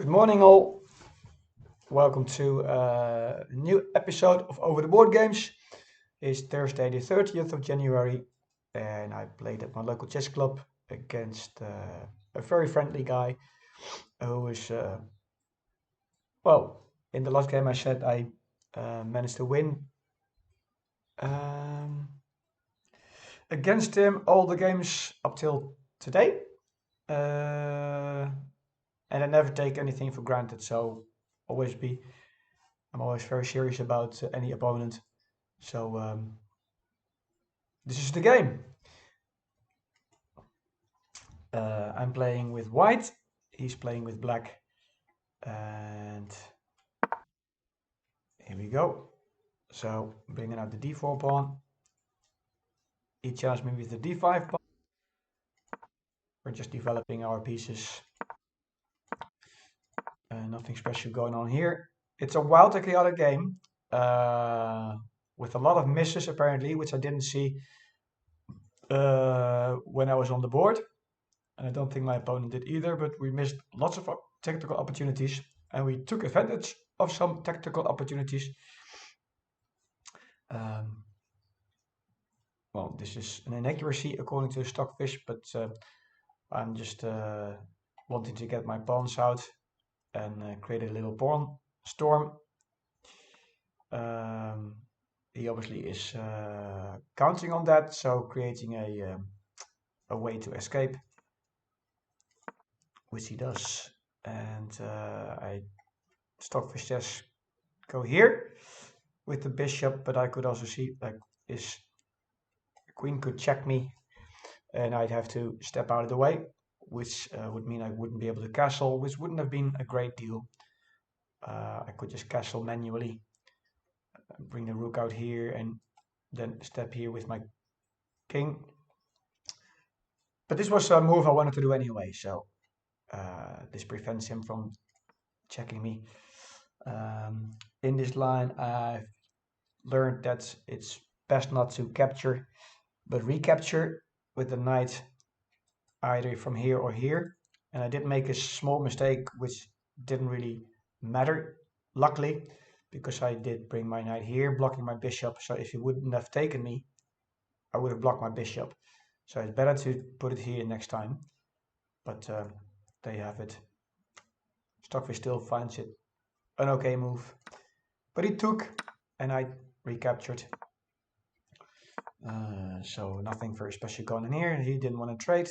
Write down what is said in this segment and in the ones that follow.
Good morning, all. Welcome to a new episode of Over the Board Games. It's Thursday, the 30th of January, and I played at my local chess club against a very friendly guy who is, well, in the last game I said I managed to win um, against him all the games up till today. And I never take anything for granted, so I'm always very serious about any opponent. So this is the game. I'm playing with white, he's playing with black, and here we go. So bringing out the d4 pawn. He challenged me with the d5 pawn. We're just developing our pieces. Nothing special going on here. It's a wild and chaotic game with a lot of misses apparently, which I didn't see when I was on the board. And I don't think my opponent did either, but we missed lots of tactical opportunities and we took advantage of some tactical opportunities. Well, this is an inaccuracy according to Stockfish, but I'm just wanting to get my pawns out and create a little pawn storm. He obviously is counting on that, so creating a way to escape, which he does. And I Stockfish says go here with the bishop, but I could also see like his queen could check me and I'd have to step out of the way, which would mean I wouldn't be able to castle, which wouldn't have been a great deal. I could just castle manually, bring the rook out here and then step here with my king. But this was a move I wanted to do anyway, so this prevents him from checking me. In this line I've learned that it's best not to capture but recapture with the knight either from here or here. And I did make a small mistake which didn't really matter, luckily, because I did bring my knight here blocking my bishop. So if he wouldn't have taken me, I would have blocked my bishop. So it's better to put it here next time. But there you have it. Stockfish still finds it an okay move, but he took and I recaptured. So nothing very special going on here. He didn't want to trade,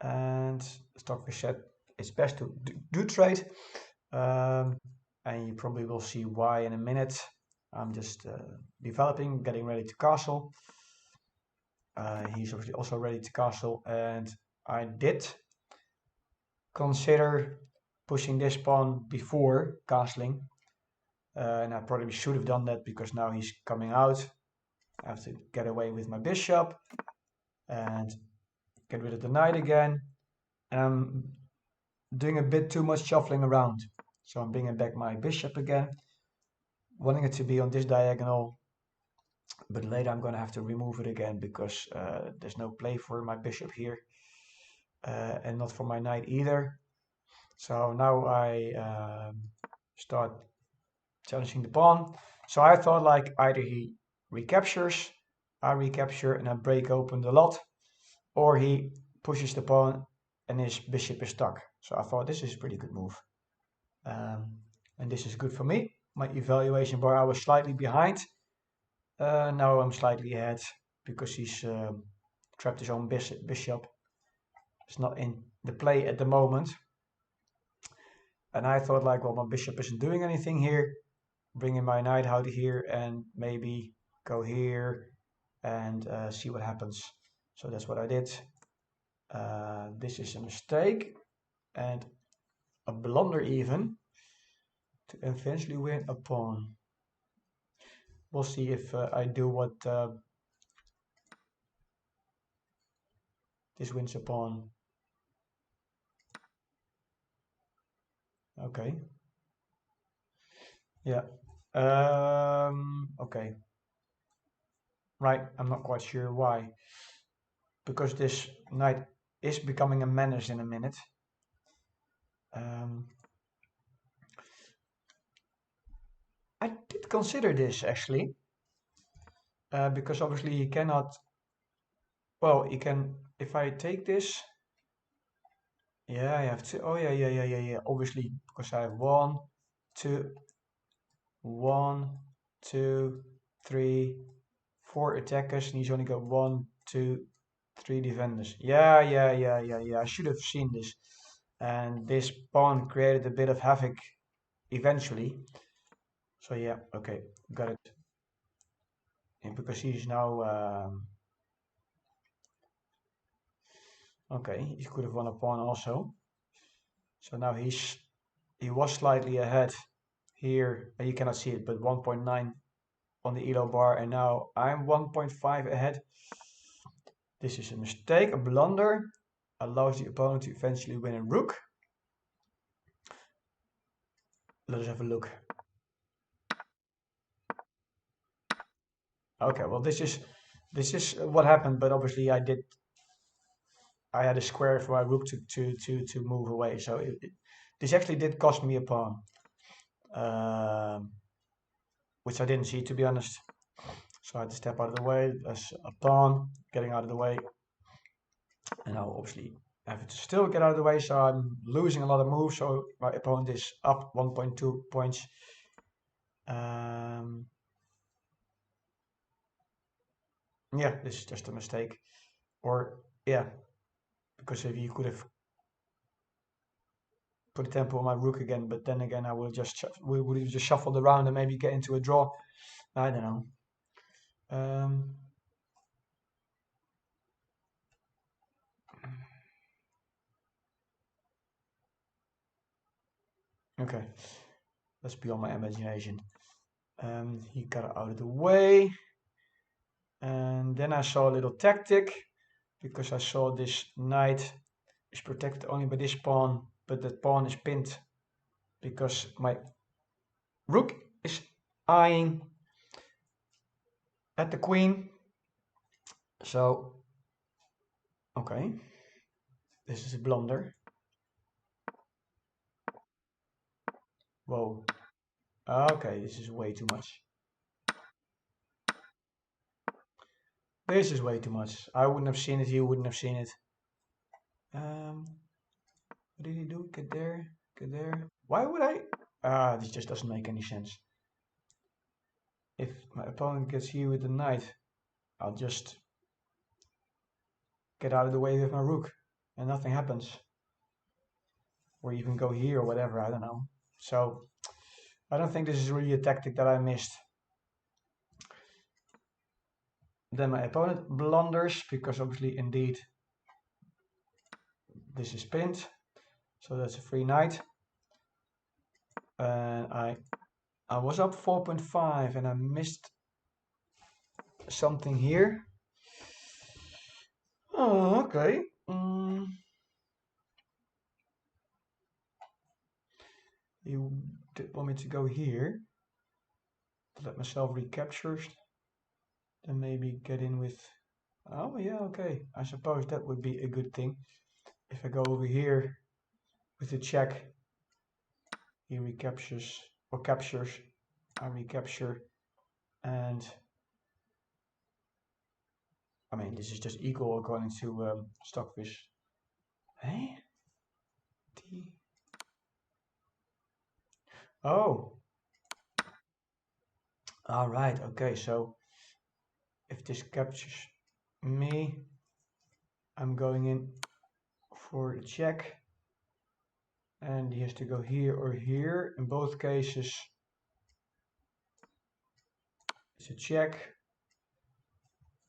and Stockfish said it's best to do trade, and you probably will see why in a minute. I'm just developing, getting ready to castle. He's obviously also ready to castle, and I did consider pushing this pawn before castling, and I probably should have done that because now he's coming out. I have to get away with my bishop and get rid of the knight again. And I'm doing a bit too much shuffling around. So I'm bringing back my bishop again, wanting it to be on this diagonal. But later I'm going to have to remove it again because there's no play for my bishop here. And not for my knight either. So now I start challenging the pawn. So I thought like either he recaptures, I recapture and I break open the lot, or he pushes the pawn and his bishop is stuck. So I thought this is a pretty good move. And this is good for me. My evaluation bar, I was slightly behind. Now I'm slightly ahead because he's trapped his own bishop. It's not in the play at the moment. And I thought like, well, my bishop isn't doing anything here. Bringing my knight out here and maybe go here and see what happens. So that's what I did. This is a mistake and a blunder even to eventually win a pawn. We'll see if I do what this wins a pawn. Okay. Yeah. Okay. Right, I'm not quite sure why. Because this knight is becoming a menace in a minute. I did consider this actually, because obviously he cannot. Well, he can. If I take this, yeah, I have to. Oh yeah, yeah, yeah, yeah, yeah. Obviously, because I have two, one, two, three, four attackers, and he's only got one, two, three defenders. Yeah, yeah, yeah, yeah, yeah. I should have seen this. And this pawn created a bit of havoc eventually. So yeah, okay, got it. And because he's now okay, he could have won a pawn also. So now he was slightly ahead here. You cannot see it, but 1.9 on the elo bar, and now I'm 1.5 ahead. This is a mistake. A blunder allows the opponent to eventually win a rook. Let us have a look. Okay, well this is what happened, but obviously I had a square for my rook to move away. So this actually did cost me a pawn, um, which I didn't see, to be honest. So I had to step out of the way. That's a pawn getting out of the way, and now obviously I have to still get out of the way. So I'm losing a lot of moves. So my opponent is up 1.2 points. Um, yeah, this is just a mistake, or yeah, because if you could have put a tempo on my rook again, but then again I will just we would have just shuffled around and maybe get into a draw. I don't know. Um, okay, that's beyond my imagination. He got it out of the way, and then I saw a little tactic because I saw this knight is protected only by this pawn, but that pawn is pinned because my rook is eyeing at the queen. So, okay, this is a blunder. Whoa. Okay, this is way too much. This is way too much. I wouldn't have seen it, you wouldn't have seen it. What did he do? Get there, get there. Why would I? This just doesn't make any sense. If my opponent gets here with the knight, I'll just get out of the way with my rook and nothing happens. Or even go here or whatever, I don't know. So, I don't think this is really a tactic that I missed. Then my opponent blunders because obviously indeed this is pinned. So that's a free knight. And I was up 4.5 and I missed something here. Oh, okay. You did want me to go here to let myself recapture, then maybe get in with. Oh, yeah, okay. I suppose that would be a good thing. If I go over here with the check, he recaptures or captures. I recapture, and I mean, this is just equal according to Stockfish. Hey? D. Oh, all right. Okay, so if this captures me, I'm going in for the check, and he has to go here or here. In both cases, it's a check.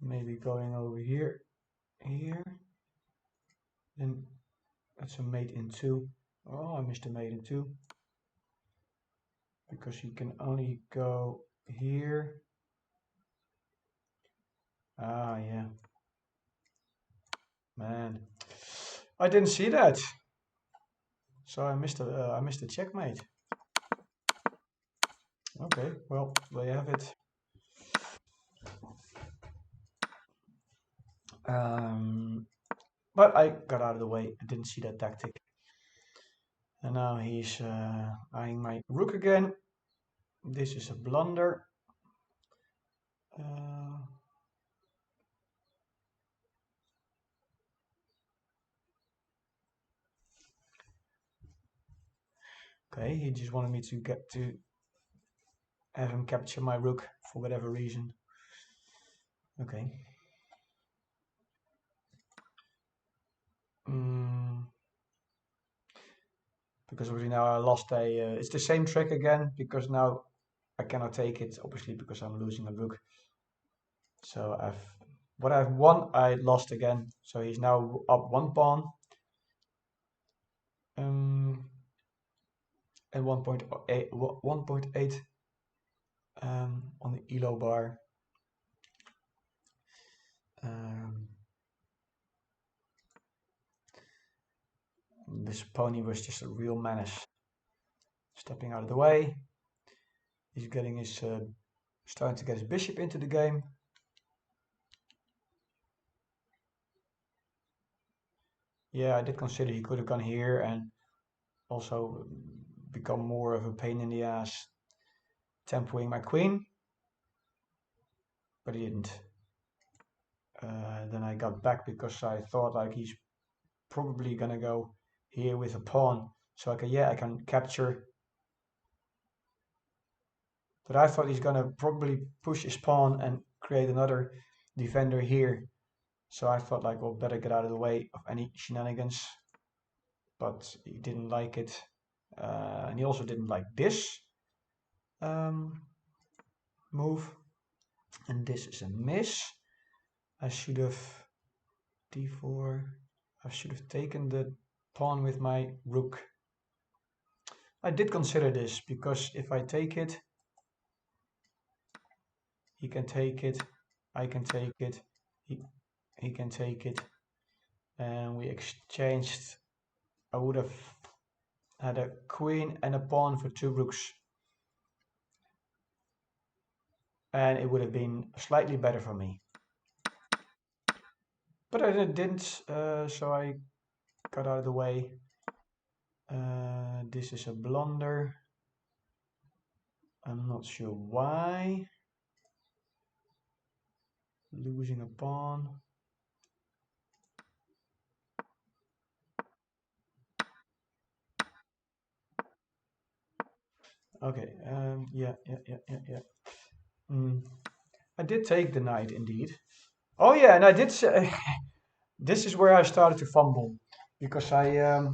Maybe going over here, here. Then that's a mate in two. Oh, I missed a mate in two. Because he can only go here. Ah, yeah. Man, I didn't see that. So I missed a checkmate. Okay, well, there you have it. But I got out of the way. I didn't see that tactic. And now he's eyeing my rook again. This is a blunder. Okay, he just wanted me to have him capture my rook for whatever reason. Okay. Because obviously now I lost it's the same trick again, because now I cannot take it, obviously, because I'm losing a rook. So what I've won, I lost again. So he's now up 1 pawn. And 1.8 on the ELO bar. This pony was just a real menace. Stepping out of the way. He's getting his starting to get his bishop into the game. Yeah, I did consider he could have gone here and also become more of a pain in the ass, tempoing my queen, but he didn't. Then I got back because I thought like he's probably gonna go here with a pawn, so I can capture. But I thought he's gonna probably push his pawn and create another defender here. So I thought like, well, better get out of the way of any shenanigans. But he didn't like it, and he also didn't like this move. And this is a miss. I should have d4. I should have taken the pawn with my rook. I did consider this, because if I take it, he can take it, I can take it, he can take it, and we exchanged. I would have had a queen and a pawn for 2 rooks, and it would have been slightly better for me. But I didn't, so I got out of the way. This is a blunder. I'm not sure why. Losing a pawn. Okay, yeah. I did take the knight indeed. Oh yeah, and I did say, this is where I started to fumble, because I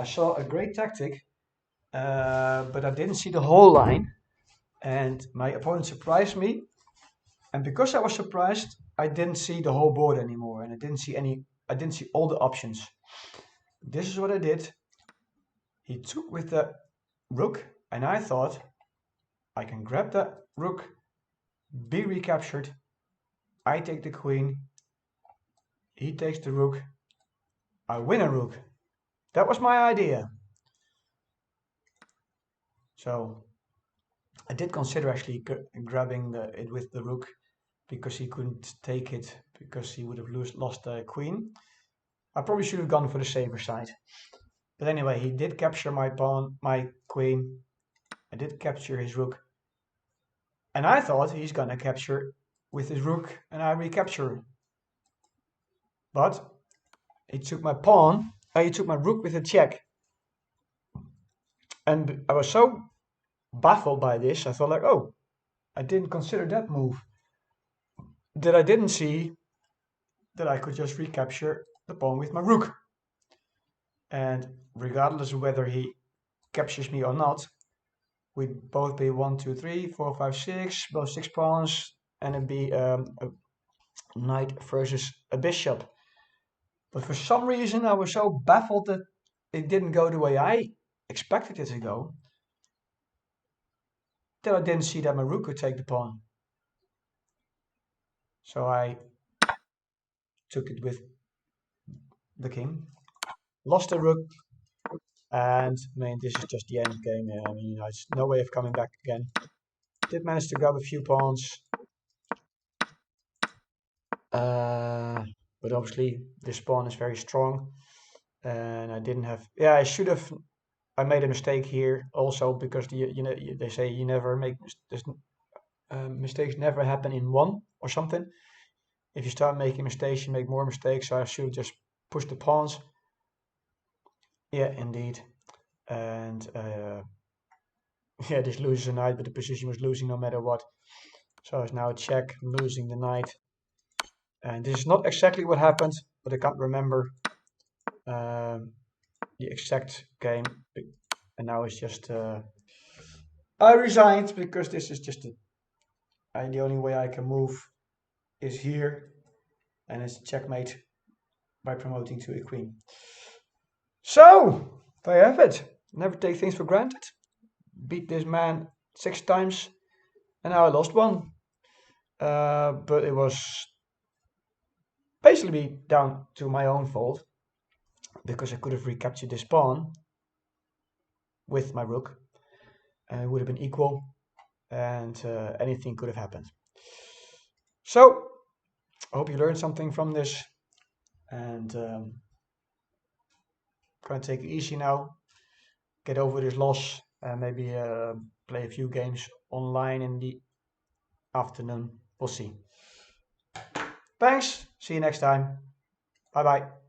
saw a great tactic, but I didn't see the whole line, and my opponent surprised me, and because I was surprised, I didn't see the whole board anymore, and I didn't see all the options. This is what I did. He took with the rook, and I thought I can grab the rook, be recaptured, I take the queen, he takes the rook, I win a rook. That was my idea. So I did consider actually grabbing it with the rook, because he couldn't take it, because he would have lost the queen. I probably should have gone for the safer side. But anyway, he did capture my pawn, my queen. I did capture his rook. And I thought he's gonna capture with his rook and I recapture. But he took my pawn, he took my rook with a check. And I was so baffled by this, I thought like, oh, I didn't consider that move. That I didn't see that I could just recapture the pawn with my rook. And regardless of whether he captures me or not, we'd both be 1, 2, 3, 4, 5, 6, both 6 pawns, and it'd be a knight versus a bishop. But for some reason, I was so baffled that it didn't go the way I expected it to go, that I didn't see that my rook could take the pawn. So I took it with the king, lost the rook, and I mean, this is just the end game. I mean, there's no way of coming back again. Did manage to grab a few pawns, but obviously this pawn is very strong, and I didn't have. Yeah, I should have I made a mistake here also because they say you never make mistakes never happen in one or something. If you start making mistakes, you make more mistakes. So I should just push the pawns. Yeah, indeed. And yeah, this loses a knight, but the position was losing no matter what. So it's now a check, losing the knight. And this is not exactly what happened, but I can't remember the exact game. And now it's just I resigned because this is just the only way I can move is here, and it's checkmate by promoting to a queen. So there you have it. Never take things for granted. Beat this man 6 times, and now I lost one. But it was basically down to my own fault because I could have recaptured this pawn with my rook, and it would have been equal, and anything could have happened. So I hope you learned something from this, and gonna take it easy now. Get over this loss and maybe play a few games online in the afternoon. We'll see. Thanks. See you next time. Bye bye.